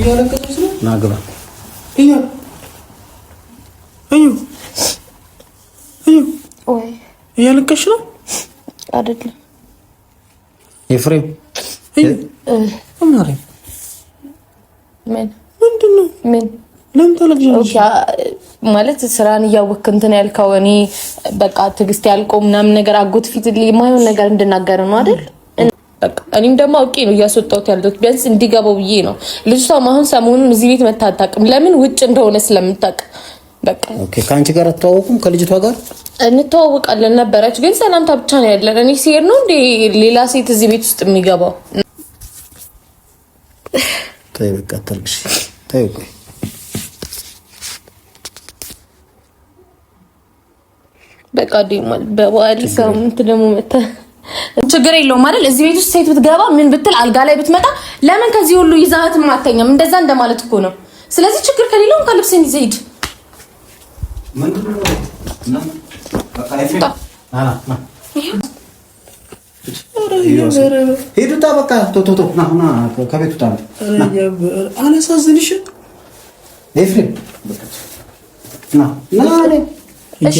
እያለቀሰች ነው። ናግባ እዩ ወይ እያለቀሽ ነው አይደለም? ኤፍሬም አማሪ ምንድነው? ለምን ታለቅሻለሽ? ማለት ስራን እያወቅክ እንትን ያልከው እኔ በቃ ትግስት ያልቆ ምናምን ነገር አጎት ፊት የማይሆን ነገር እንድናገር ነው አይደል? እኔም ደግሞ አውቄ ነው እያስወጣሁት ያለሁት ቢያንስ እንዲገባው ብዬ ነው። ልጅቷም አሁን ሰሞኑን እዚህ ቤት መታጣቅም ለምን ውጭ እንደሆነ ስለምታውቅ በቃ ኦኬ። ከአንቺ ጋር አትተዋወቁም? ከልጅቷ ጋር እንተዋወቃለን ነበረች፣ ግን ሰላምታ ብቻ ነው ያለን። እኔ ሲሄድ ነው እንደ ሌላ ሴት እዚህ ቤት ውስጥ የሚገባው። ተይ በቃ አታልቅሽ። ተይ ቆይ በቃ ደማል በባሊ ሳምንት ደግሞ መጣ። ችግር የለውም አይደል? እዚህ ቤት ውስጥ ሴት ብትገባ ምን ብትል አልጋ ላይ ብትመጣ ለምን ከዚህ ሁሉ ይዛት ማተኛም? እንደዛ እንደማለት እኮ ነው። ስለዚህ ችግር ከሌለው ከልብስን ይዘህ ሂድ። ምንድነው? በቃ አይፈታ ሄዱታ በቃ ቶቶቶ ና ከቤቱ ታም አላሳዝንሽ ኤፍሬም እሺ።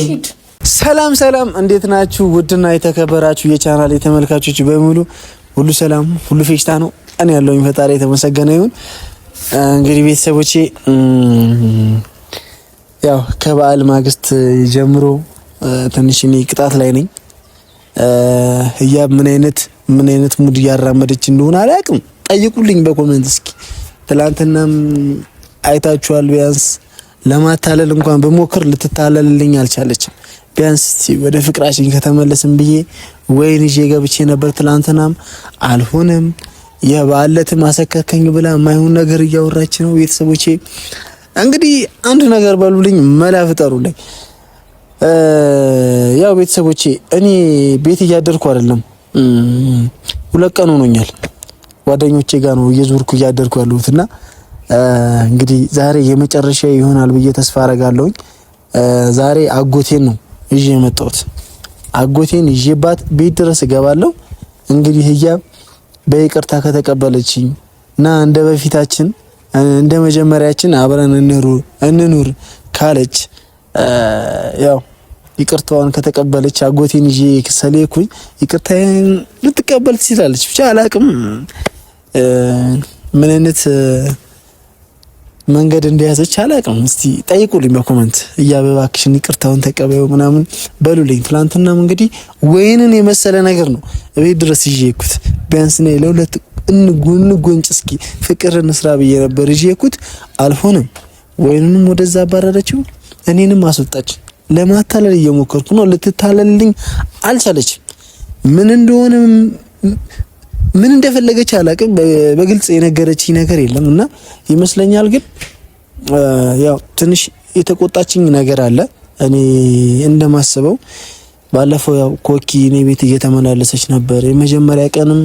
ሰላም ሰላም፣ እንዴት ናችሁ? ውድና የተከበራችሁ የቻናል ተመልካቾች በሙሉ ሁሉ ሰላም፣ ሁሉ ፌሽታ ነው። እኔ ያለውኝ ፈጣሪ የተመሰገነ ይሁን። እንግዲህ ቤተሰቦቼ ያው ከበዓል ማግስት ጀምሮ ትንሽ እኔ ቅጣት ላይ ነኝ። ህያብ ምን አይነት ሙድ እያራመደች እንደሆነ አላውቅም። ጠይቁልኝ በኮሜንት እስኪ። ትላንትናም አይታችኋል። ቢያንስ ለማታለል እንኳን በሞክር ልትታለልልኝ አልቻለችም። ቢያንስ ወደ ፍቅራችን ከተመለስን ብዬ ወይን ይዤ ገብቼ ነበር። ትላንትናም አልሆነም። የባለትም አሰከከኝ ብላ የማይሆን ነገር እያወራች ነው። ቤተሰቦቼ እንግዲህ አንድ ነገር በሉልኝ፣ መላ ፍጠሩልኝ። ያው ቤተሰቦቼ እኔ ቤት እያደርኩ አይደለም፣ 2 ቀን ሆኖኛል። ጓደኞቼ ጋር ነው እየዞርኩ እያደርኩ ያለሁትና እንግዲህ ዛሬ የመጨረሻ ይሆናል ብዬ ተስፋ አረጋለሁኝ። ዛሬ አጎቴን ነው ይዤ የመጣሁት። አጎቴን ይዤባት ቤት ድረስ እገባለሁ። እንግዲህ ህያብ በይቅርታ ከተቀበለችኝ እና እንደ በፊታችን እንደ መጀመሪያችን አብረን እንኑር ካለች ያው ይቅርታዋን ከተቀበለች አጎቴን ይዤ ከሰለኩኝ ይቅርታዬን ልትቀበል ትችላለች። ብቻ አላቅም ምን አይነት መንገድ እንደያዘች አላቅም። እስቲ ጠይቁልኝ በኮሜንት እያበባክሽን ይቅርታውን ተቀበዩ ምናምን በሉልኝ። ትላንትናም እንግዲህ ወይንን የመሰለ ነገር ነው እቤት ድረስ ይዤኩት። ቢያንስ ነው ለሁለት እንጎንጭ እስኪ ፍቅር እንስራ ብዬ ነበር ይዤኩት። አልሆነም። ወይንንም ወደዛ አባረረችው፣ እኔንም አስወጣች። ለማታለል እየሞከርኩ ነው፣ ልትታለልልኝ አልቻለችም። ምን እንደሆነ ምን እንደፈለገች አላቅም። በግልጽ የነገረችኝ ነገር የለም እና ይመስለኛል ግን ያው ትንሽ የተቆጣችኝ ነገር አለ። እኔ እንደማስበው ባለፈው ያው ኮኪ እኔ ቤት እየተመላለሰች ነበር። የመጀመሪያ ቀንም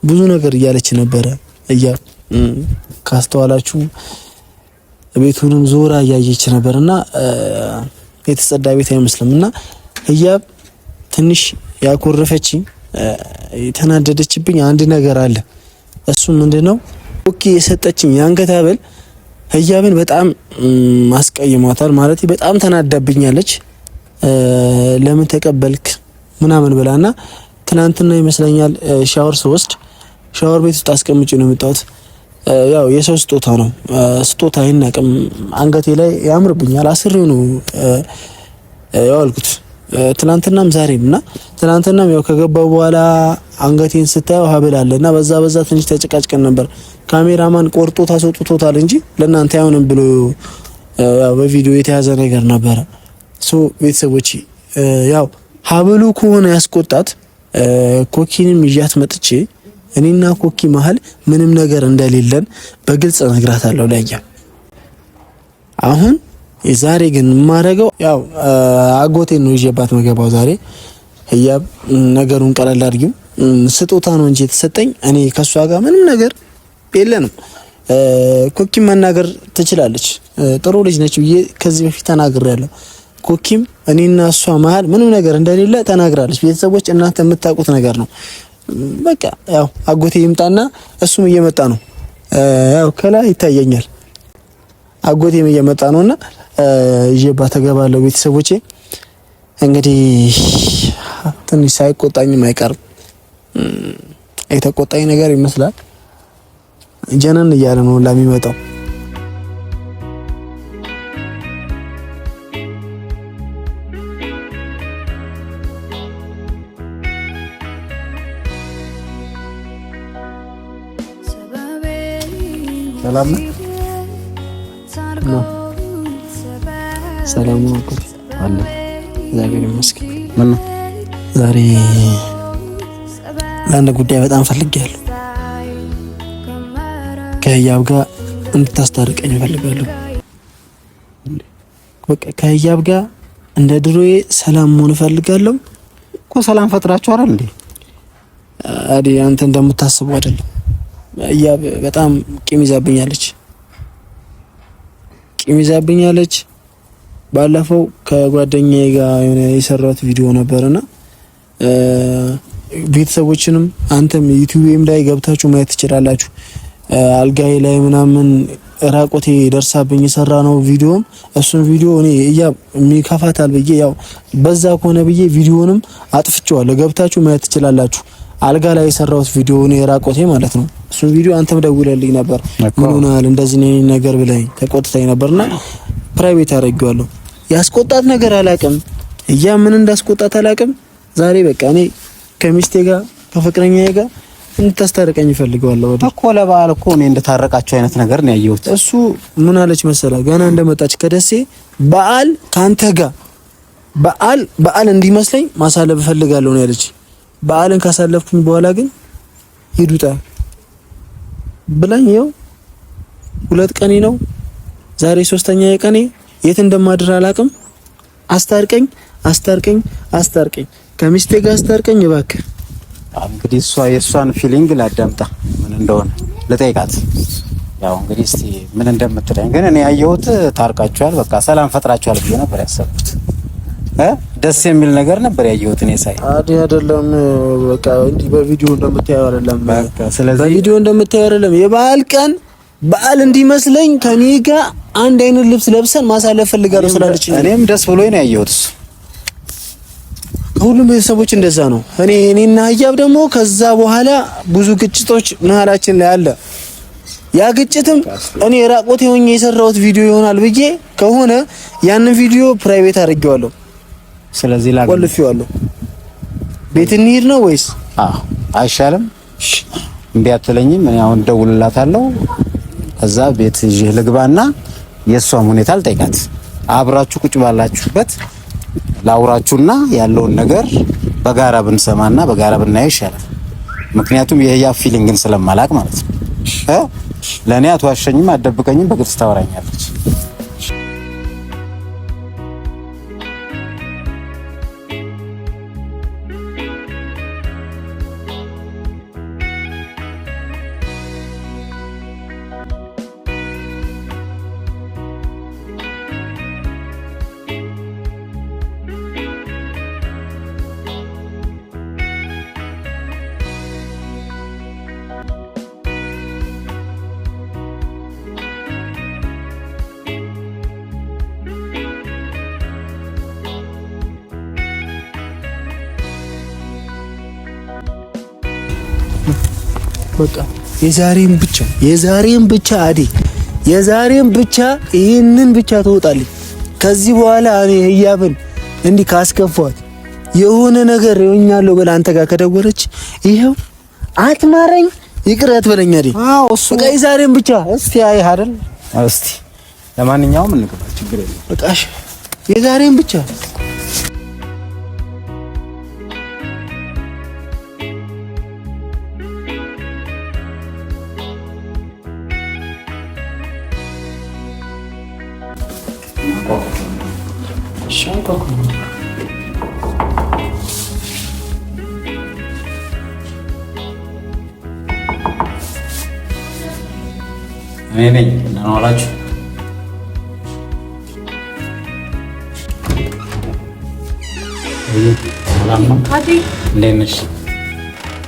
ብዙ ነገር እያለች ነበረ። ካስተዋላችሁ ቤቱንም ዞራ እያየች ነበርና የተጸዳ ቤት አይመስልምና ህያብ ትንሽ ያኮረፈችኝ የተናደደችብኝ አንድ ነገር አለ። እሱ ምንድነው? ኦኬ የሰጠችኝ የአንገት ሐብል ህያብን በጣም ማስቀይሟታል። ማለት በጣም ተናዳብኛለች። ለምን ተቀበልክ ምናምን ብላና ትናንትና ይመስለኛል ሻወር ስወስድ ሻወር ቤት ውስጥ አስቀምጬ ነው የመጣሁት። ያው የሰው ስጦታ ነው፣ ስጦታ አይናቅም። አንገቴ ላይ ያምርብኛል። አስሬው ነው ያልኩት ትናንትናም ዛሬም እና ትናንትናም ያው ከገባው በኋላ አንገቴን ስታየው ሐብል አለና በዛ ትንሽ ተጨቃጭቀን ነበር። ካሜራማን ቆርጦ ታስወጥቶታል እንጂ ለእናንተ አይሆንም ብሎ ያው በቪዲዮ የተያዘ ነገር ነበረ። ቤተሰቦች ያው ሐብሉ ከሆነ ያስቆጣት ኮኪንም ይያት መጥቼ እኔና ኮኪ መሀል ምንም ነገር እንደሌለን በግልጽ ነግራታለሁ ለያ። አሁን ዛሬ ግን ማረገው ያው አጎቴን ነው ይዤባት መገባው ዛሬ። ህያብ ነገሩን ቀለል አድርጊው፣ ስጦታ ነው እንጂ የተሰጠኝ እኔ ከሷ ጋር ምንም ነገር የለንም። ኮኪም መናገር ትችላለች፣ ጥሩ ልጅ ነች ብዬ ከዚህ በፊት ተናግሬያለሁ። ኮኪም እኔና እሷ መሀል ምንም ነገር እንደሌለ ተናግራለች። ቤተሰቦች እናንተ የምታውቁት ነገር ነው። በቃ ያው አጎቴ ይምጣና እሱም እየመጣ ነው ያው ከላይ ይታየኛል አጎቴም እየመጣ ነውና ይዤባት እገባለሁ። ቤተሰቦቼ እንግዲህ ትንሽ ሳይቆጣኝም አይቀርም። የተቆጣኝ ነገር ይመስላል። ጀነን እያለ ነው ለሚመጣው። ሰላም ነው። ሰላም ነው አለ። እግዚአብሔር ይመስገን። ምን ነው ዛሬ ለአንድ ጉዳይ በጣም ፈልጌያለሁ። ከህያብ ጋር እንድታስታርቀኝ እፈልጋለሁ። በቃ ከህያብ ጋር እንደ ድሮዬ ሰላም መሆን እፈልጋለሁ። እኮ ሰላም ፈጥራችሁ አይደል እንዴ? አዲ አንተ እንደምታስበው አይደለም። ህያብ በጣም ቂም ይዛብኛለች። ባለፈው ከጓደኛዬ ጋር የሆነ የሰራሁት ቪዲዮ ነበርና ቤተሰቦችንም አንተም ዩቲዩብም ላይ ገብታችሁ ማየት ትችላላችሁ። አልጋይ ላይ ምናምን ራቆቴ ደርሳብኝ የሰራ ነው ቪዲዮም። እሱን ቪዲዮ እኔ ህያብ የሚከፋታል ብዬ ያው በዛ ከሆነ ብዬ ቪዲዮንም አጥፍቼዋለሁ። ገብታችሁ ማየት ትችላላችሁ። አልጋ ላይ የሰራሁት ቪዲዮ እኔ ራቆቴ ማለት ነው። እሱን ቪዲዮ አንተም ደውለልኝ ነበር። ምን ሆነሃል እንደዚህ ነገር ብለኝ ተቆጥተኝ ነበርና ፕራይቬት አድርጌዋለሁ። ያስቆጣት ነገር አላውቅም። ህያብ ምን እንዳስቆጣት አላውቅም። ዛሬ በቃ እኔ ከሚስቴ ጋር ከፍቅረኛዬ ጋር እንድታስታርቀኝ እፈልጋለሁ። እኮ ለበዓል እኮ እኔ እንደታረቃችሁ አይነት ነገር ነው ያየሁት። እሱ ምን አለች መሰለህ? ገና እንደመጣች ከደሴ በዓል ካንተ ጋር በዓል እንዲመስለኝ ማሳለፍ እፈልጋለሁ ነው ያለች። በዓልን ካሳለፍኩኝ በኋላ ግን ሂዱታ ብላኝ ይኸው 2 ቀኔ ነው ዛሬ 3ኛ ቀኔ። የት እንደማድር አላውቅም። አስታርቀኝ ከሚስቴ ጋር አስታርቀኝ እባክህ። እንግዲህ እሷ የእሷን ፊሊንግ ላዳምጣ ምን እንደሆነ ልጠይቃት። ያው እንግዲህ እስቲ ምን እንደምትለኝ ግን እኔ ያየሁት ታርቃችኋል፣ በቃ ሰላም ፈጥራችኋል ብዬ ነበር ያሰብኩት። ደስ የሚል ነገር ነበር ያየሁት እኔ ሳይ። አይደለም በቃ እንዲህ በቪዲዮ እንደምታየው አይደለም። በቃ ስለዚህ በቪዲዮ እንደምታየው አይደለም። የበዓል ቀን በዓል እንዲመስለኝ ከኔ ጋር አንድ አይነት ልብስ ለብሰን ማሳለፍ ፈልጋለሁ ስላለች እኔም ደስ ብሎኝ ነው ያየሁት። ሁሉም ቤተሰቦች እንደዛ ነው። እኔና ህያብ ደግሞ ከዛ በኋላ ብዙ ግጭቶች መሀላችን ላይ አለ። ያ ግጭትም እኔ ራቆቴ ሆኜ የሰራሁት ቪዲዮ ይሆናል ብዬ ከሆነ ያንን ቪዲዮ ፕራይቬት አድርጌዋለሁ። ስለዚህ ቆልፌዋለሁ። ቤት እንሂድ ነው ወይስ? አይሻልም? እምቢ አትለኝም? እኔ አሁን ደውልላታለሁ። ከዛ ቤት ይዤ ልግባና የሷም ሁኔታ ልጠይቃት። አብራችሁ ቁጭ ባላችሁበት ላውራችሁና ያለውን ነገር በጋራ ብንሰማና በጋራ ብናየው ይሻላል። ምክንያቱም የህያብ ፊሊንግን ስለማላቅ ማለት ነው። ለኔ አትዋሸኝም፣ አትደብቀኝም፣ በግልጽ ታወራኛለች። በቃ የዛሬን ብቻ አዴ የዛሬን ብቻ ይሄንን ብቻ ትወጣለች። ከዚህ በኋላ እኔ ህያብን እንዲህ ካስከፋት የሆነ ነገር ይሆኛለሁ ብላ አንተ ጋር ከደወለች ይሄው አትማረኝ ይቅር አትበለኝ አይደል? እሱ በቃ የዛሬን ብቻ እስቲ አይህ አይደል? እስቲ ለማንኛውም እንግባ፣ ችግር የለም። በቃ እሺ የዛሬን ብቻ እኔ ነኝ እና ዋላችሁ። ሰላም ነው? እንዴት ነሽ?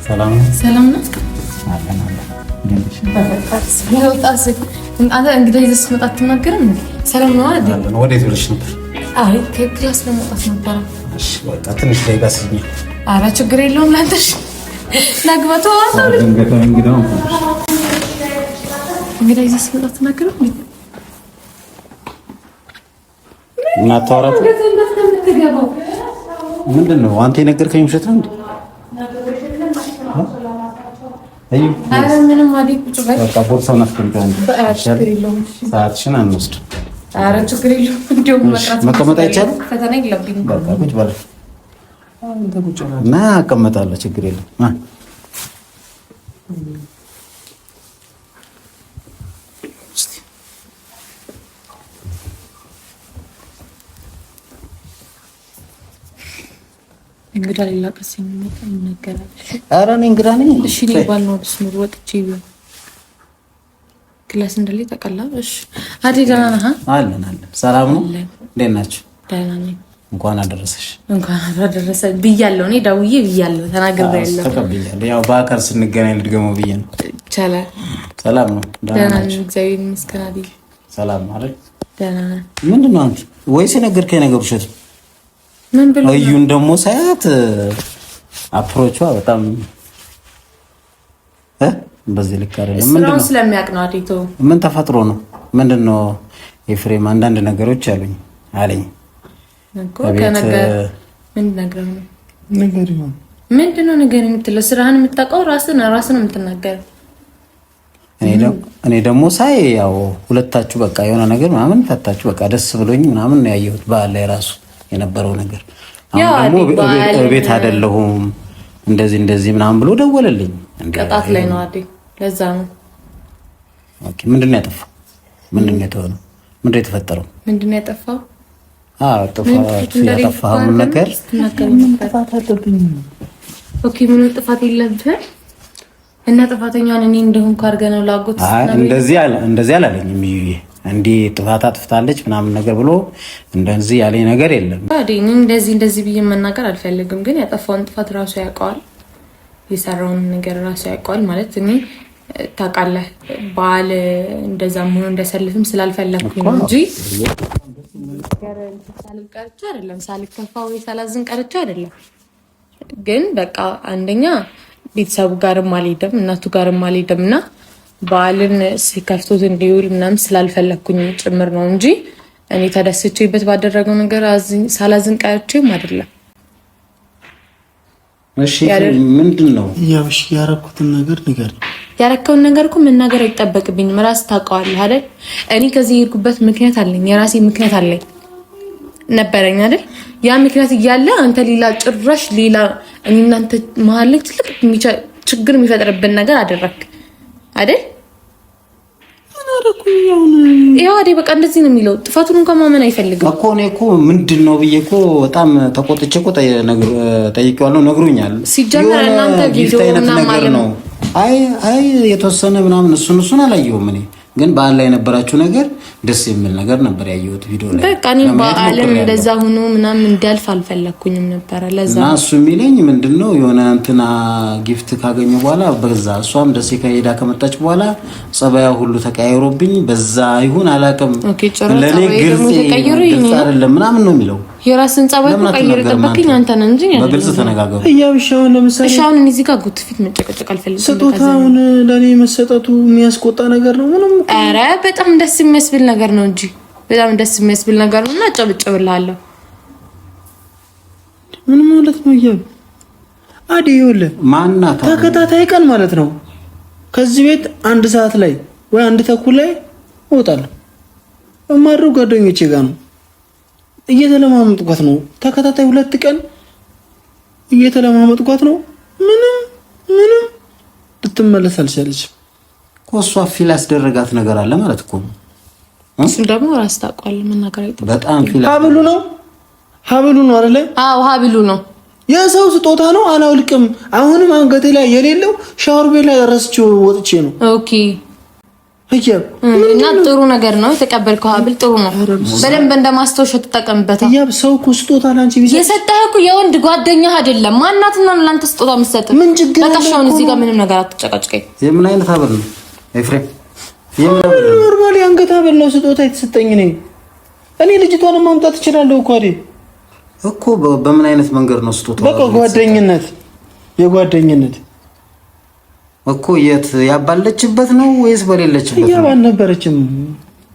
ሰላም ነው? ሰላም ነው? አለን። አንተ እንግዲህ ይዘህ ስትመጣ አትናገርም? ሰላም ነው አይደል? ወዴት ብለሽ ነበር? አይ ከክላስ ለመውጣት ነበር። እሺ በቃ ትንሽ ደቂቃ ስሚ። ኧረ ችግር የለውም ላንተሽ ናግባቶ አታው እንግዲህ ይዘህ ስትመጣ አትናገርም? እና ታወራት ምንድን ነው? አንተ የነገርከኝ ውሸት ነው እንዴ? አረ ምንም አይደል። ቁጭ በል በቃ ቦርሳውን አስቀምጠን ሰዓትሽን አንወስድ። አረ ችግር የለውም። እንደውም መቀመጥ አይቻልም። ፈተና የለብኝ። በቃ ቁጭ በል እና አቀመጣለሁ። ችግር የለም። እንግዳ ሌላ ቀስ የሚመጣ ይነገራል። ኧረ እኔ እንግዳ ነኝ። እሺ እኔ ባልነው ስሙር ወጥቼ ቢሆን ክላስ እንደሌለ ተቀላል። እሺ አዲ ደህና ነህ? አለን። ሰላም ነው። እንዴት ናችሁ? ደህና ነኝ። እንኳን አደረሰሽ። እንኳን አደረሰ ብያለሁ። እኔ ደውዬ ብያለሁ፣ ተናግሬያለሁ። ተቀብያለሁ። ያው በአካል ስንገናኝ ልድገመው ብዬ ነው። ይቻላል። ሰላም ነው? ደህና ነኝ እግዚአብሔር ይመስገን። አዲ ሰላም ማለት ደህና ነኝ። ምንድን ነው አንተ ወይስ የነገርከኝ ነገር ውሸት? ምን ብሎ እዩን ደግሞ ሳያት አፕሮቿ በጣም በዚህ ልክ አይደለም። ምንድነው ስለሚያውቅ ነው። አዲቶ ምን ተፈጥሮ ነው? ምንድነው ኤፍሬም አንዳንድ ነገሮች አሉኝ አለኝ እኮ ከነገር ምን ነገር ነው? ምንድነው ነገር የምትለው? ስራህን የምታውቀው ራስን ነው የምትናገረው። እኔ ደግሞ ሳይ ያው ሁለታችሁ በቃ የሆነ ነገር ምናምን ፈታችሁ በቃ ደስ ብሎኝ ምናምን ነው ያየሁት። በዓል ላይ ራሱ የነበረው ነገር አሁን ደግሞ ቤት አይደለሁም እንደዚህ ምናምን ብሎ ደወለልኝ። ቀጣት ላይ ነው አይደል? ለዛ ነው። ኦኬ ምንድነው ያጠፋው? ምንድነው የተሆነው? ምንድነው የተፈጠረው? ምንድነው ያጠፋው? ያጠፋው ነገር ጥፋት አለብኝ። ኦኬ ምንም ጥፋት የለብህም እና ጥፋተኛውን እኔ እንደሆንኩ አድርገህ ነው ላጎት። እንደዚህ አላለኝም። እንዲህ ጥፋት አጥፍታለች ምናምን ነገር ብሎ እንደዚህ ያለኝ ነገር የለም። እኔ እንደዚህ ብዬ መናገር አልፈልግም፣ ግን ያጠፋውን ጥፋት ራሱ ያውቀዋል፣ የሰራውን ነገር ራሱ ያውቀዋል። ማለት እኔ ታውቃለህ በዓል እንደዛም ሆኖ እንደሰልፍም ስላልፈለኩኝ ነው እንጂ ሳልቀርቻ አይደለም፣ ሳልከፋ ወይ ሳላዝን ቀርቻ አይደለም። ግን በቃ አንደኛ ቤተሰቡ ጋርም አልሄድም እናቱ ጋርም አልሄድም እና በዓልን ሲከፍቱት እንዲውል ምናምን ስላልፈለኩኝ ጭምር ነው እንጂ እኔ ተደስቼበት ባደረገው ነገር ሳላዝን ቀርቼም አይደለም። እሺ ምንድነው ያብሽ ያረኩትን ነገር ንገር። ያረከውን ነገር እኮ መናገር አይጠበቅብኝም፣ ራስህ ታውቀዋለህ አይደል? እኔ ከዚህ የሄድኩበት ምክንያት አለኝ፣ የራሴ ምክንያት አለኝ ነበረኝ አይደል? ያ ምክንያት እያለ አንተ ሌላ ጭራሽ ሌላ እኔ እናንተ መሀል ላይ ትልቅ ችግር የሚፈጥርብን ነገር አደረክ አይደል? ያው አይደል በቃ እንደዚህ ነው የሚለው። ጥፋቱን እንኳን ማመን አይፈልግም እኮ እኔ እኮ ምንድነው ብዬ እኮ በጣም ተቆጥቼ እኮ ጠይቄዋለሁ። ነግሮኛል። ሲጀመር እናንተ ቪዲዮ እና ማለት ነው። አይ የተወሰነ ምናምን እሱን አላየሁም እኔ ግን በዓል ላይ የነበራችሁ ነገር ደስ የሚል ነገር ነበር ያየሁት ቪዲዮ ላይ። በቃ እኔ በዓልን እንደዛ ሆኖ ምናምን እንዲያልፍ አልፈለኩኝም ነበር። ለዛ እና እሱ የሚለኝ ምንድነው የሆነ እንትና ጊፍት ካገኘ በኋላ በዛ እሷም ደሴ ከሄዳ ከመጣች በኋላ ጸባያ ሁሉ ተቀያይሮብኝ በዛ ይሁን አላውቅም። ለኔ ግልጽ አይደለም ምናምን ነው የሚለው። የራስን ጸባይ ተቀይሮ ጠበቅኝ አንተ ነህ እንጂ በግልጽ ተነጋገሩ። ያብሻውን ለምሳሌ እሻውን እዚህ ጋር ጉትፊት መጨቀጨቅ አልፈልግም። ስጦታውን ለኔ መሰጠቱ የሚያስቆጣ ነገር ነው ምንም። ኧረ በጣም ደስ የሚያስብል ነገር ነው እንጂ በጣም ደስ የሚያስብል ነገር ነውና ጨብጨብልሃለሁ። ምን ማለት ነው? ይሄ አዲዮለ ማናታ ተከታታይ ቀን ማለት ነው። ከዚህ ቤት 1 ሰዓት ላይ ወይ 1 ተኩል ላይ እወጣለሁ። እማሩ ጓደኞቼ ጋር ነው እየተለማመጥኳት ነው። ተከታታይ 2 ቀን እየተለማመጥኳት ነው። ምንም ልትመለስ አልቻለችም። እሷ ፊል ያስደረጋት ነገር አለ ማለት እኮ ነው። እሱ ደግሞ ራስ ታውቃለህ መናገር አይጠበቅም። በጣም ፊል ሀብሉ ነው አይደለ? አዎ ሀብሉ ነው። የሰው ስጦታ ነው አላውልቅም። አሁንም አንገቴ ላይ የሌለው ሻወር ቤት ላይ ረስቼው ወጥቼ ነው። ኦኬ እና ጥሩ ነገር ነው የተቀበልከው። ሀብል ጥሩ ነው። በደንብ እንደማስተውሸ ተጠቀምበት። ያብ ሰው እኮ ስጦታ ላንቺ ቢሰጥ የሰጠህ እኮ የወንድ ጓደኛህ አይደለም። ማናትና ላንተ ስጦታ የምትሰጥ ምን ችግር አለ? በቃ ሻውን እዚህ ጋር ምንም ነገር አትጨቃጭቀኝ። የምን አይነት ሀብል ነው? ኤፍሬም ኖርማሊ አንገት ሐብል ነው ስጦታ የተሰጠኝ ነኝ። እኔ ልጅቷን ማምጣት እችላለሁ እኮ አይደል እኮ። በምን አይነት መንገድ ነው ስጦታው? በቃ ጓደኝነት፣ የጓደኝነት እኮ። የት ያባለችበት ነው ወይስ በሌለችበት ነው? ያባል ነበረችም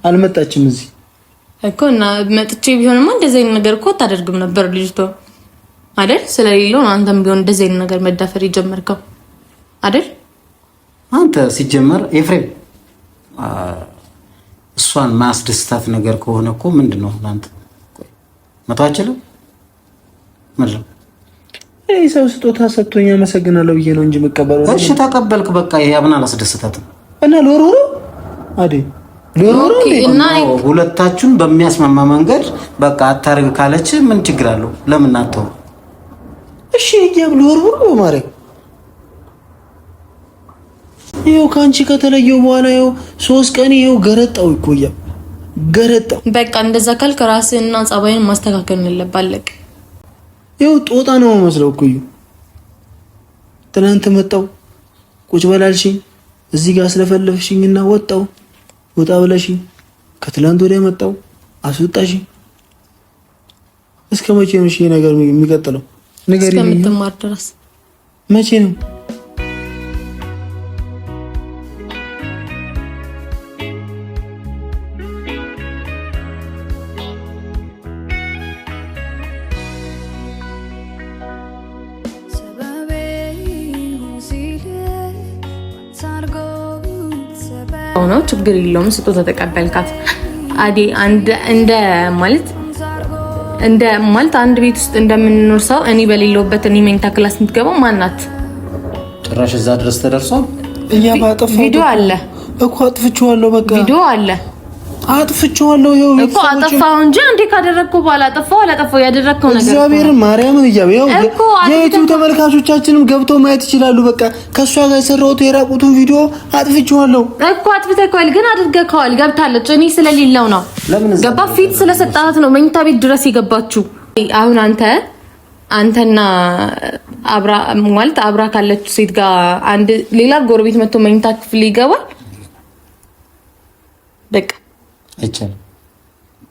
አልመጣችም እዚህ እኮ። እና መጥቼ ቢሆንማ እንደዚህ አይነት ነገር እኮ ታደርግም ነበር ልጅቷ አይደል? ስለሌለው ነው አንተም ቢሆን እንደዚህ አይነት ነገር መዳፈር የጀመርከው አይደል? አንተ ሲጀመር ኤፍሬም እሷን ማስደስታት ነገር ከሆነ እኮ ምንድነው አንተ መቷችለው ምንድነው? እኔ ሰው ስጦታ ሰጥቶኝ አመሰግናለሁ ብዬ ነው እንጂ መቀበል። እሺ ተቀበልክ፣ በቃ ይሄ አብና አላስደስታትም እና ሎሮሮ አይደል? ሎሮሮ እና ሁለታችሁን በሚያስማማ መንገድ በቃ አታርግ ካለች ምን ችግር አለው? ለምን አትተው? እሺ ይገብ ሎሮሮ ማለት ይኸው ካንቺ ከተለየው በኋላ ይኸው 3 ቀን ይኸው ገረጣው ይቆያ ገረጣው። በቃ እንደዛ ካልክ ራስህና ጸባይን ማስተካከል እንለባለቅ። ይኸው ጦጣ ነው መስለው እኮ ትናንት መጣው ቁጭ በላልሽኝ እዚህ ጋር ስለፈለፍሽኝና ወጣው ወጣ ብለሽኝ ከትላንት ወዲያ መጣው አስወጣሽኝ። እስከ መቼ ነው ይሄ ነገር የሚቀጥለው? ነገር እስከምትማር ድረስ መቼ ነው? ነው ችግር የለውም። ስጦታ ተቀበልካት አዲ እንደ ማለት አንድ ቤት ውስጥ እንደምንኖር ሰው እኔ በሌለውበት እኔ መኝታ ክላስ የምትገባው ማናት? ጭራሽ እዛ ድረስ ተደርሷል። ቪዲዮ አለ እኮ አጥፍቼዋለሁ። በቃ ቪዲዮ አለ አጥፍቼዋለሁ። ይኸው እኮ አጠፋው እንጂ አንዴ ካደረግከው በኋላ አጠፋው ያደረግከው ነገር እግዚአብሔር ማርያምን ይያው የዩቲዩብ ተመልካቾቻችንም ገብተው ማየት ይችላሉ። በቃ ከሷ ጋር የሰራሁት የራቁቱን ቪዲዮ አጥፍቼዋለሁ እኮ አጥፍተከዋል፣ ግን አድርገከዋል። ገብታለች እኔ ስለሌለው ነው ገባ ፊት ስለሰጣት ነው መኝታ ቤት ድረስ የገባችው። አሁን አንተና አብራ ካለች ሴት ጋር አንድ ሌላ ጎረቤት መጥቶ መኝታ ክፍል ይገባል። በቃ አይቻልም።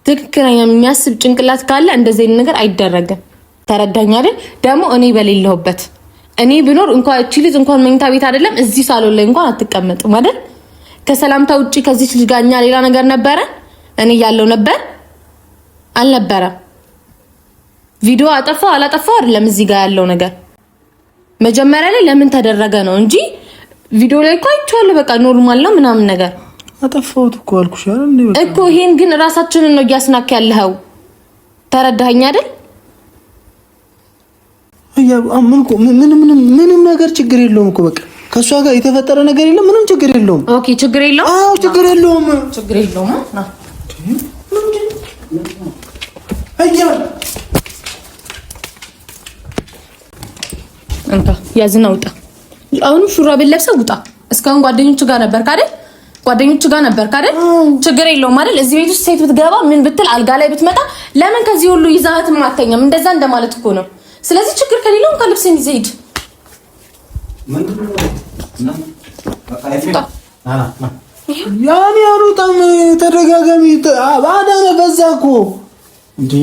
ትክክለኛ የሚያስብ ጭንቅላት ካለ እንደዚህ አይነት ነገር አይደረግም። ተረዳኝ አይደል? ደግሞ እኔ በሌለሁበት እኔ ብኖር እንኳን እቺ ልጅ እንኳን መኝታ ቤት አይደለም እዚህ ሳሎን ላይ እንኳን አትቀመጥም አይደል? ከሰላምታ ውጪ ከዚህ ልጅ ጋር እኛ ሌላ ነገር ነበረ። እኔ ያለው ነበር አልነበረም። ቪዲዮ አጠፋው አላጠፋው አይደለም እዚህ ጋር ያለው ነገር መጀመሪያ ላይ ለምን ተደረገ ነው እንጂ ቪዲዮ ላይ እኮ አይቻለሁ። በቃ ኖርማል ነው ምናምን ነገር አጠፋሁት እኮ አልኩሽ አይደል እኮ። ይሄን ግን ራሳችንን ነው እያስናክ ያለኸው። ተረዳኸኝ አይደል? አምልኮ ምንም ነገር ችግር የለውም እኮ በቃ ከሷ ጋር የተፈጠረ ነገር የለም። ምንም ችግር የለውም። ኦኬ ችግር የለውም። አዎ ችግር የለውም። ችግር የለውም። ና እንካ ያዝና ውጣ። አሁን ሹራቤን ለብሰህ ውጣ። እስካሁን ጓደኞች ጋር ነበርክ አይደል? ችግር የለውም አይደል? እዚህ ቤት ውስጥ ሴት ብትገባ ምን ብትል አልጋ ላይ ብትመጣ ለምን ከዚህ ሁሉ ይዛት ማተኛም? እንደዛ እንደማለት እኮ ነው። ስለዚህ ችግር ከሌለው እንኳን ልብስን ይዘህ ሂድ። ያኔ አሩጣም ተደጋጋሚ አዳነ በዛ እኮ እንዴ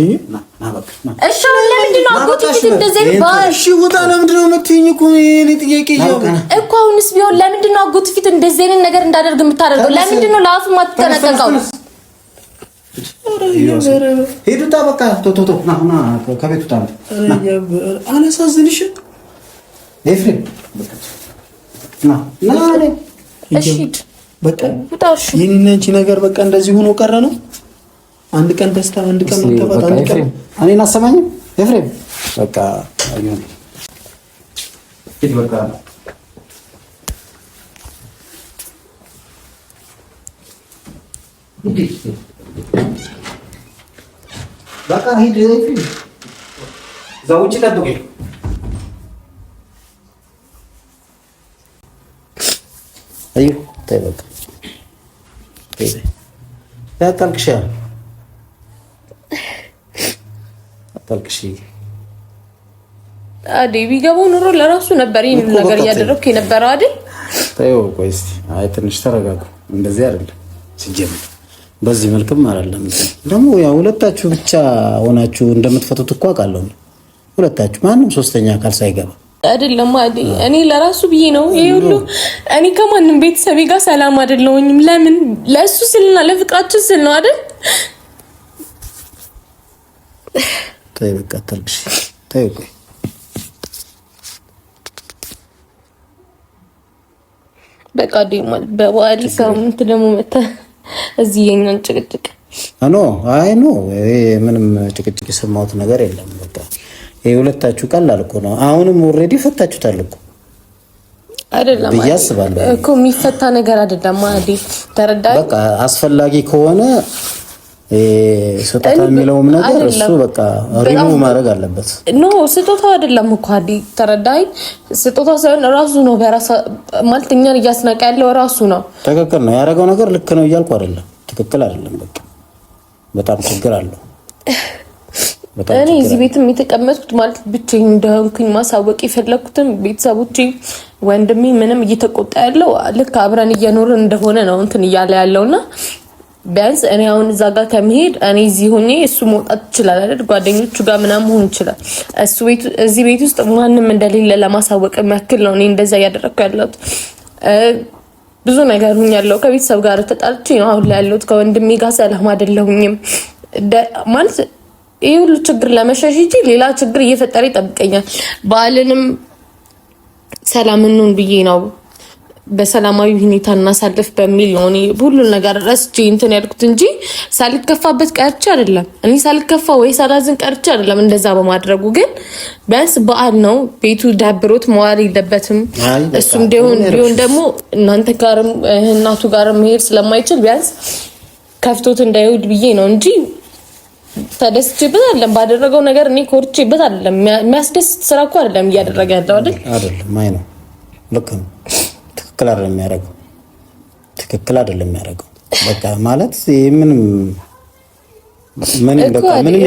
እሺ ለምንድን ነው አጎት ፊት እንደዚህ ባሽ ውጣ ለምንድን ነው የምትይኝ እኮ እኔ ጥያቄ እኮ አሁንስ ቢሆን ለምንድን ነው አጎት ፊት እንደዚህ አይነት ነገር እንዳደርግ የምታደርገው? ለምንድን ነው ለአፉ ማትጠነቀቀው? ሄዱታ በቃ ቶቶቶ ና ከቤቱ ታም አላሳዝንሽም ኤፍሬም ና እሺ በቃ የኔና አንቺ ነገር በቃ እንደዚህ ሆኖ ቀረ ነው። አንድ ቀን ደስታ አንድ ቀን መከፋት አንድ ቀን እኔን አሰማኝም ኤፍሬም በቃ አይሆን ሂድ በቃ በቃ ሂድ ኤፍሬም እዛው ውጭ ጠብቀኝ። አዩ ተይ በቃ ያታልክሽ አታልክሽ። ቢገባው ኑሮ ለራሱ ነበር ይሄን ነገር እያደረኩ የነበረው አይደል? ታዩ ቆይስ አይ ትንሽ ተረጋጉ። እንደዚህ አይደለም ሲጀምር በዚህ መልክም አይደለም። ደግሞ ያው ሁለታችሁ ብቻ ሆናችሁ እንደምትፈቱት እኮ አውቃለሁ። ሁለታችሁ ማንም ሶስተኛ አካል ሳይገባ አይደለም አይደል? እኔ ለራሱ ብዬ ነው ይሄ ሁሉ። እኔ ከማንም ቤተሰቤ ጋር ሰላም አይደለሁኝም። ለምን? ለሱ ስልና ለፍቅራችን ስል ነው አይደል? ተይ በቃ አታልቅሽ። ተይ ቆይ በቃ ደሞ በበዓል ሳምንት ደግሞ መጣ እዚህ የኛን ጭቅጭቅ አይ ኖ ምንም ጭቅጭቅ የሰማሁት ነገር የለም። በቃ ይሄ ሁለታችሁ ቀላል እኮ ነው። አሁንም ኦልሬዲ ፈታችሁታል እኮ አይደለም ብያስባለሁ እኮ የሚፈታ ነገር አይደለም ማለት ተረዳኝ። በቃ አስፈላጊ ከሆነ ስጦታ የሚለውም ነገር እሱ በቃ ሪሙቭ ማድረግ አለበት። ኖ ስጦታ አይደለም እኮ አዲ ተረዳኝ። ስጦታ ሳይሆን ራሱ ነው በራሱ ማለት እኛን እያስናቀ ያለው ራሱ ነው። ትክክል ነው ያደረገው ነገር ልክ ነው እያልኩ አይደለም። ትክክል አይደለም። በቃ በጣም ችግር አለው። እኔ እዚህ ቤትም የተቀመጥኩት ማለት ብቻዬን እንደሆንኩኝ ማሳወቅ የፈለኩትም ቤተሰቦቼ ወንድሜ ምንም እየተቆጣ ያለው ልክ አብረን እየኖርን እንደሆነ ነው እንትን እያለ ያለውና ቢያንስ እኔ አሁን እዛ ጋር ከመሄድ እኔ እዚህ ሆኜ እሱ መውጣት ይችላል አይደል? ጓደኞቹ ጋር ምናምን መሆን ይችላል። እሱ ቤት እዚህ ቤት ውስጥ ማንም እንደሌለ ለማሳወቅ የሚያክል ነው እኔ እንደዛ እያደረኩ ያለሁት። ብዙ ነገር ሁኛለሁ። ከቤተሰብ ጋር ተጣልቼ ነው አሁን ላይ ያለሁት። ከወንድሜ ጋር ሰላም አይደለሁኝም ማለት ይሄ ሁሉ ችግር ለመሸሽ እንጂ ሌላ ችግር እየፈጠረ ይጠብቀኛል። በዓልንም ሰላም እንሁን ብዬ ነው በሰላማዊ ሁኔታ እናሳልፍ በሚል ነው እኔ ሁሉን ነገር ረስቼ እንትን ያልኩት እንጂ ሳልከፋበት ቀርቼ አይደለም። እኔ ሳልከፋ ወይ ሳላዝን ቀርቼ አይደለም እንደዛ በማድረጉ። ግን ቢያንስ በዓል ነው ቤቱ ዳብሮት መዋል የለበትም። እሱም ቢሆን ደግሞ እናንተ ጋርም እናቱ ጋርም መሄድ ስለማይችል ቢያንስ ከፍቶት እንዳይውድ ብዬ ነው እንጂ ተደስቼበት አይደለም። ባደረገው ነገር እኔ ኮርቼበት አይደለም። የሚያስደስት ስራ እኮ አይደለም እያደረገ ያለው አይደል? ማይ ነው ልክ ነው። ትክክል አይደለም የሚያደርገው። በቃ ማለት ምንም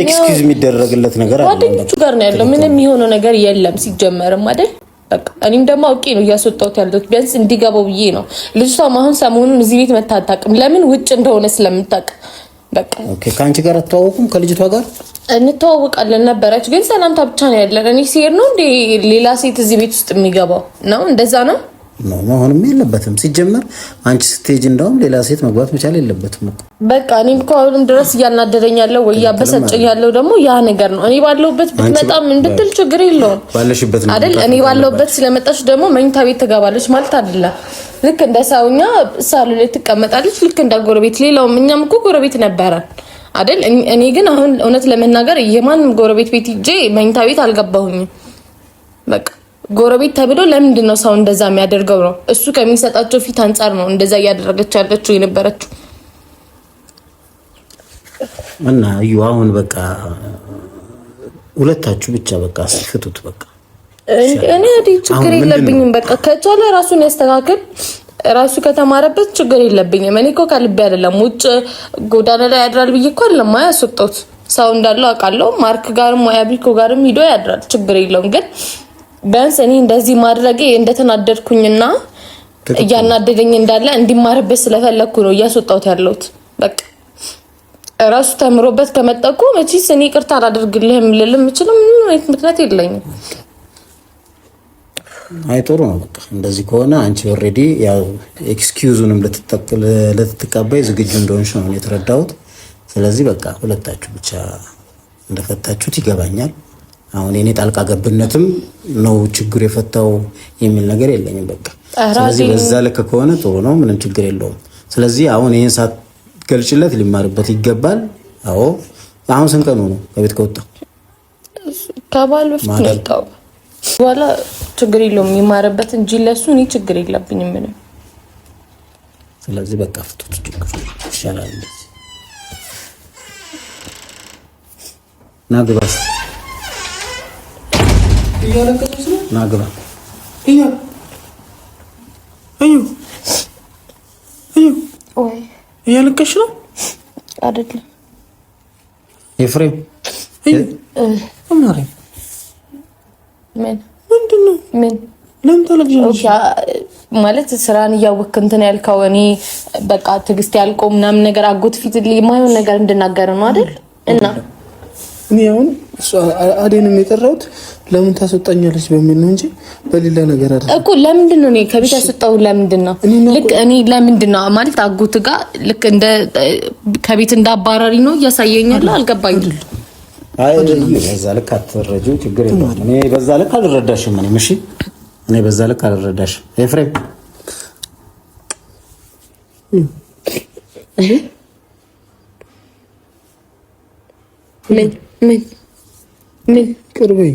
ኤክስኪውዝ የሚደረግለት ነገር አይደለም። ጓደኞቹ ጋር ነው ያለው። ምንም የሆነው ነገር የለም ሲጀመርም አይደል? በቃ እኔም ደግሞ አውቄ ነው እያስወጣሁት ያለሁት ቢያንስ እንዲገባው ብዬ ነው። ልጅቷም አሁን ሰሞኑን እዚህ ቤት መታ አታውቅም። ለምን? ውጭ እንደሆነ ስለምታውቅ በቃ ኦኬ። ከአንቺ ጋር አትተዋወቁም? ከልጅቷ ጋር እንተዋወቃለን ነበረች፣ ግን ሰላምታ ብቻ ነው ያለን። እኔ ሲሄድ ነው እንደ ሌላ ሴት እዚህ ቤት ውስጥ የሚገባው ነው? እንደዛ ነው መሆንም የለበትም። ሲጀመር አንቺ ስትሄጂ እንደውም ሌላ ሴት መግባት መቻል የለበትም እኮ። በቃ እኔም እኮ አሁንም ድረስ እያናደረኝ ያለው ወይ ያበሳጨኝ ያለው ደግሞ ያ ነገር ነው። እኔ ባለሁበት ብትመጣም እንድትል ችግር የለውም ባለሽበት ነው አይደል? እኔ ባለሁበት ስለመጣች ደግሞ መኝታ ቤት ትገባለች ማለት አይደለም። ልክ እንደ ሰውኛ ሳሉ ላይ ትቀመጣለች፣ ልክ እንደ ጎረቤት። ሌላውም እኛም እኮ ጎረቤት ነበረን አይደል? እኔ ግን አሁን እውነት ለመናገር የማንም ጎረቤት ቤት ሂጄ መኝታ ቤት አልገባሁኝም። በቃ ጎረቤት ተብሎ ለምንድን ነው ሰው እንደዛ የሚያደርገው? ነው እሱ ከሚሰጣቸው ፊት አንጻር ነው እንደዛ እያደረገች ያለችው የነበረችው። እና እዩ አሁን በቃ ሁለታችሁ ብቻ በቃ ፍቱት። በቃ እኔ ችግር የለብኝም። በቃ ከቻለ ራሱን ያስተካክል። ራሱ ከተማረበት ችግር የለብኝም። እኔ እኮ ከልቤ አይደለም ውጭ ጎዳና ላይ ያድራል ብዬ እኮ አይደለም ያስወጣሁት። ሰው እንዳለው አውቃለሁ። ማርክ ጋርም ወይ አብሪኮ ጋርም ሂዶ ያድራል፣ ችግር የለውም። ግን ቢያንስ እኔ እንደዚህ ማድረጌ እንደተናደድኩኝና እያናደደኝ እንዳለ እንዲማርበት ስለፈለኩ ነው እያስወጣሁት ያለሁት። በቃ ራሱ ተምሮበት ከመጣኩ መቼስ እኔ ይቅርታ አላደርግልህም ልልም እችላለሁ። ምንም አይነት ምክንያት የለኝም። አይ ጥሩ ነው። በቃ እንደዚህ ከሆነ አንቺ ኦሬዲ ያው ኤክስኪውዙንም ልትቀበይ ዝግጁ እንደሆንሽ ነው የተረዳሁት። ስለዚህ በቃ ሁለታችሁ ብቻ እንደፈታችሁት ይገባኛል። አሁን የኔ ጣልቃ ገብነትም ነው ችግር የፈታው የሚል ነገር የለኝም። በቃ ስለዚህ በዛ ልክ ከሆነ ጥሩ ነው፣ ምንም ችግር የለውም። ስለዚህ አሁን ይሄን ሳትገልጭለት ሊማርበት ይገባል። አዎ አሁን ስንት ቀኑ ነው ከቤት ከወጣ? ከባል በፊት ነው የወጣው። በኋላ ችግር የለውም ይማርበት እንጂ ለሱ እኔ ችግር የለብኝም ምንም። ስለዚህ በቃ ፍቱት፣ ችግር ይሻላል። ናግባስ እያለቀሰች ነው። ናግባ እዩ ወይ እያለቀሽ ነው አይደለም? ኤፍሬም አማሪ ምን ምንድነው? ምን ለምን ታለቅሻለሽ? ማለት ስራን እያወቅክ እንትን ያልከው እኔ በቃ ትግስት ያልቆም ምናምን ነገር አጎት ፊት የማይሆን ነገር እንድናገር ነው አይደል? እና እኔ አሁን አዴንም የጠራሁት ለምን ታስወጣኛለች በሚል ነው እንጂ በሌላ ነገር አይደለም እኮ። ለምንድን ነው እኔ ከቤት ያስወጣው? ለምንድን ነው ልክ እኔ ለምንድን ነው ማለት አጎት ጋር ልክ እንደ ከቤት እንዳባራሪ ነው እያሳየኛል? አልገባኝም። አይ በዛ ልክ አትረጂው፣ ችግር የለም። እኔ በዛ ልክ አልረዳሽም። እኔ በዛ ልክ አልረዳሽም ኤፍሬም። ምን ቅርበኝ?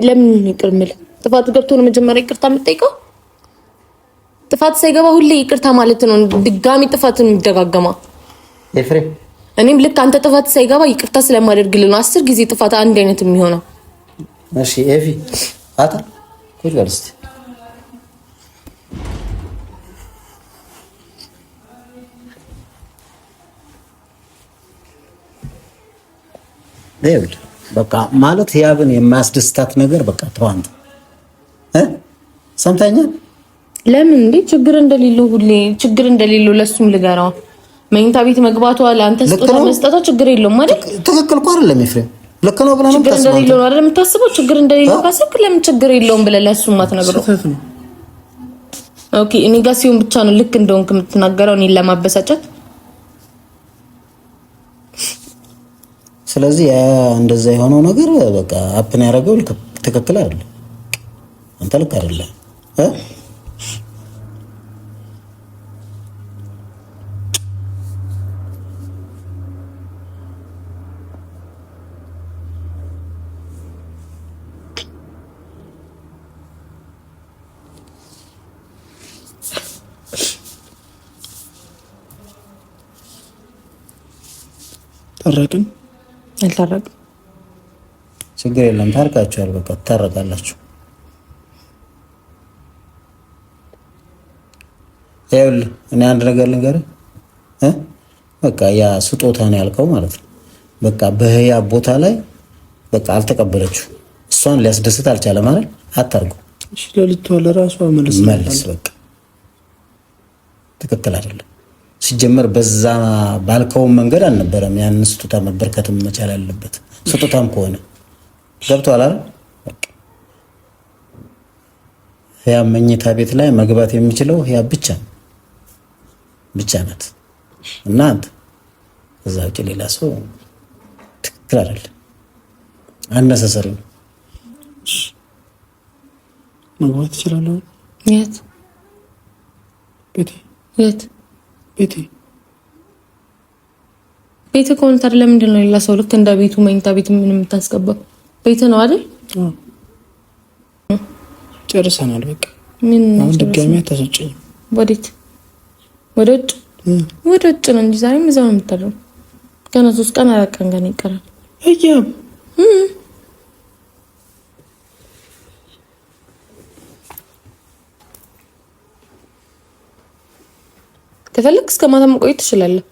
ለምን ይቅር የምልህ? ጥፋት ገብቶ ነው መጀመሪያ ይቅርታ የምጠይቀው? ጥፋት ሳይገባ ሁሌ ይቅርታ ማለት ነው ድጋሚ ጥፋትን የሚደጋገማ ኤፍሬም። እኔም ልክ አንተ ጥፋት ሳይገባ ይቅርታ ስለማደርግልህ ነው 10 ጊዜ ጥፋት አንድ አይነት የሚሆነው። እሺ ኤፊ አታ ቁጭ በል እስኪ። ዴቪድ በቃ ማለት ያብን የማያስደስታት ነገር በቃ ተው አንተ ሰምተኛል። ለምን እንዴ ችግር እንደሌለው ሁሌ ችግር እንደሌለው ለሱም ልገራው መኝታ ቤት መግባቷ ለአንተ ስጦታ መስጠቷ ችግር የለውም አይደል? ትክክል እኮ አይደለም ኤፍሬም። ልክ ነው ብለህ ነው ችግር እንደሌለው አይደል የምታስበው? ችግር እንደሌለው ካሰብክ ለምን ችግር የለውም ብለህ ለሱም አትነግረው? ኦኬ እኔ ጋር ሲሆን ብቻ ነው ልክ እንደሆንክ የምትናገረው እኔን ለማበሳጨት። ስለዚህ እንደዛ የሆነው ነገር በቃ አፕን ያደረገው ትክክል አይደለም። አንተ ልክ አይደለም ታረቅን አልታረቅም ችግር የለም። ታርቃችኋል፣ በቃ ታረቃላችሁ። ይኸውልህ እኔ አንድ ነገር ልንገርህ በቃ ያ ስጦታ ነው ያልከው ማለት ነው። በቃ በህያ ቦታ ላይ በቃ አልተቀበለችው፣ እሷን ሊያስደስት አልቻለም አይደል? አታርጉ። እሺ ለልቷ ለራሷ መልስ በቃ ትክክል አይደለም። ሲጀመር በዛ ባልከው መንገድ አልነበረም ያን ስጦታ መበርከትም መቻል ያለበት። ስጦታም ከሆነ ገብቷል አይደል? በቃ ያ መኝታ ቤት ላይ መግባት የሚችለው ያ ብቻ ናት። እና አንተ እዛ ውጭ ሌላ ሰው ትክክል አይደለም፣ አነሳሰሪ ነው። መግባት ይችላል። የት ቤት ከሆነ ታዲያ ለምንድን ነው ሌላ ሰው ልክ እንደ ቤቱ መኝታ ቤት ምን የምታስገባው? ቤት ነው አይደል? ጨርሰናል በቃ። ምን አሁን ድጋሚ አታስወጪኝ። ወዴት? ወደ ውጭ ነው እንጂ ዛሬም እዛው ነው የምታለው። ገና 3 ቀን 4 ቀን ገና ይቀራል። እያም ከፈለክ እስከ ማታ መቆየት ትችላለህ።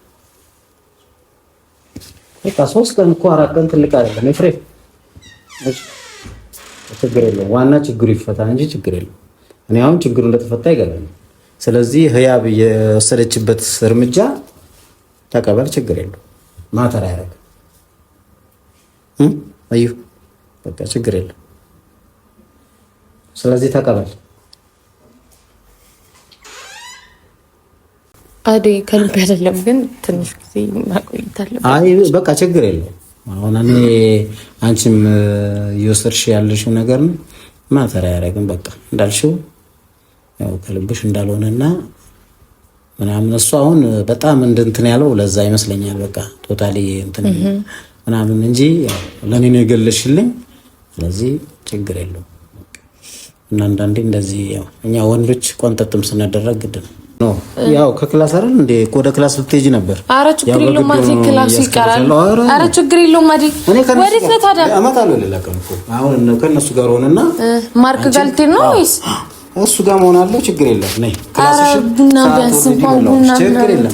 በቃ 3 ቀን እኮ 4 ቀን ትልቅ አይደለም ኤፍሬም። ችግር የለውም። ዋና ችግሩ ይፈታ እንጂ ችግር የለውም። እኔ አሁን ችግሩ እንደተፈታ ይገባል። ስለዚህ ህያብ የወሰደችበት እርምጃ ተቀበል፣ ችግር የለውም። ማተር አያደርግም። አዩ በቃ ችግር የለም። ስለዚህ ተቀበል። አዴ ከልብ አይደለም ግን ትንሽ ጊዜ ማቆይታለሁ። አይ በቃ ችግር የለውም። አሁን እኔ አንቺም እየወሰድሽ ያለሽው ነገር ነው ማተር አያደርግም። በቃ እንዳልሽው ያው ከልብሽ እንዳልሆነና ምናምን እሱ አሁን በጣም እንትን ያለው ለዛ ይመስለኛል። በቃ ቶታሊ እንትን ምናምን እንጂ ለኔ ነው የገለሽልኝ። ስለዚህ ችግር የለውም። እና አንዳንዴ እንደዚህ ያው እኛ ወንዶች ቆንጠጥም ስናደረግ ግድ ነው። ያው ከክላስ አይደል እንዴ ወደ ክላስ ልትሄጂ ነበር? አረ ችግር የለውም ማዲ ክላስ ይቀራል። አረ ችግር የለውም ማዲ ወዴት ነው ታዲያ? አመጣለሁ ለላቀም እኮ አሁን ከነሱ ጋር ሆነና ማርክ ጋር ልትሄድ ነው ወይስ እሱ ጋር መሆናለሁ? ችግር የለም ነይ ክላስሽ ቡና ቢያንስ ቡና ችግር የለም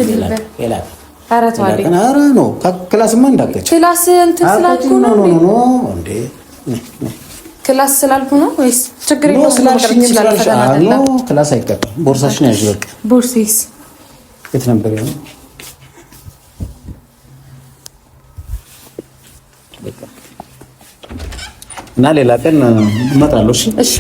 ይላል። አረ ታዲያ አረ ነው ከክላስማ እንዳትቀጭ ክላስ እንትን ስላልኩ ነው ነው እንዴ ክላስ ስላልኩ ነው ወይስ ችግር የለውም? ስላልሽኝ ነው። ክላስ አይቀርም። ቦርሳሽን ያዥ። በቃ ቦርሴስ የት ነበር ያለው? እና ሌላ ቀን እመጣለሁ። እሺ እሺ።